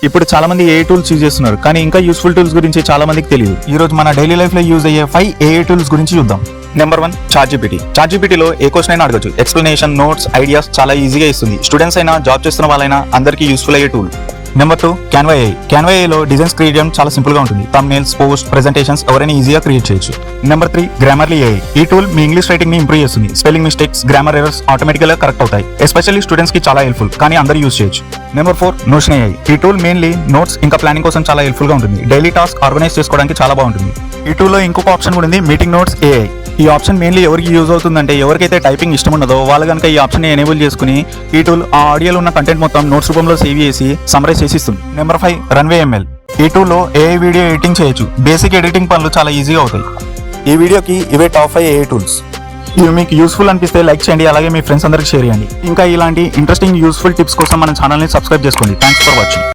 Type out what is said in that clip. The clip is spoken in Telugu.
ఇప్పుడు చాలా మంది ఏఐ టూల్స్ యూజ్ చేస్తున్నారు, కానీ ఇంకా యూస్ఫుల్ టూల్స్ గురించి చాలా మందికి తెలియదు. ఈ రోజు మన డైలీ లైఫ్ లో యూజ్ అయ్యే 5 ఏఐ టూల్స్ గురించి చూద్దాం. Number 1, ChatGPT. ChatGPTలో ఏ క్వశ్చన్ అయినా అడగచ్చు. ఎక్స్ప్లెనేషన్, నోట్స్, ఐడియాస్ చాలా ఈజీగా ఇస్తుంది. స్టూడెంట్స్ అయినా, జాబ్ చేస్తున్న వాళ్ళైనా అందరికీ యూస్ఫుల్ అయ్యే tool. Number 2, Canva AI. Canva AI లో డిజైన్స్ క్రియేట్ చేయడం చాలా సింపుల్ గా ఉంటుంది. థంబ్నెయిల్స్, పోస్ట్, ప్రెజెంటేషన్స్ ఎవరైనా ఈజీగా క్రియేట్ చేయొచ్చు. Number 3, Grammarly AI. ఈ టూల్ మీ ఇంగ్లీష్ రైటింగ్ ని ఇంప్రూవ్ చేస్తుంది. Spelling mistakes, grammar errors automatic గా కరెక్ట్ అవుతాయి. ఎస్పెషల్లీ స్టూడెంట్స్ కి చాలా హెల్ప్ఫుల్, కానీ అందరూ యూజ్ చేయొచ్చు. Number 4, Notion AI. ఈ టూల్ మెయిన్లీ నోట్స్ ఇంకా ప్లానింగ్ కోసం చాలా హెల్ప్ఫుల్ గా ఉంటుంది. డైలీ టాస్క్ ఆర్గనైజ్ చేసుకోవడానికి చాలా బాగుంటుంది. ఈ టూల్లో ఇంకొక ఆప్షన్ కూడా ఉంది, మీటింగ్ నోట్స్ AI. ఈ ఆప్షన్ మెయిన్లీ ఎవరికి యూజ్ అవుతుందంటే ఎవరికైతే టైపింగ్ ఇష్టం ఉండదో వాళ్ళు కనుక ఈ ఆప్షన్ ఎనేబుల్ చేసుకుని ఈ టూల్ ఆ ఆడియోలో ఉన్న కంటెంట్ మొత్తం నోట్స్ రూపంలో సేవ్ చేసి సమరైజ్ చేసి ఇస్తుంది. Number 5, Runway ML. ఈ టూల్లో ఏఐ వీడియో ఎడిటింగ్ చేయొచ్చు. బేసిక్ ఎడిటింగ్ పనులు చాలా ఈజీగా అవుతాయి. ఈ వీడియోకి ఇవే టాప్ 5 ఏఐ టూల్స్. ఇవి మీకు యూస్ఫుల్ అనిపిస్తే లైక్ చేయండి, అలాగే మీ ఫ్రెండ్స్ అందరికి షేర్ చేయండి. ఇంకా ఇలాంటి ఇంట్రెస్టింగ్ యూస్ఫుల్ టిప్స్ కోసం మన ఛానల్ని సబ్స్క్రైబ్ చేసుకోండి. Thanks for watching.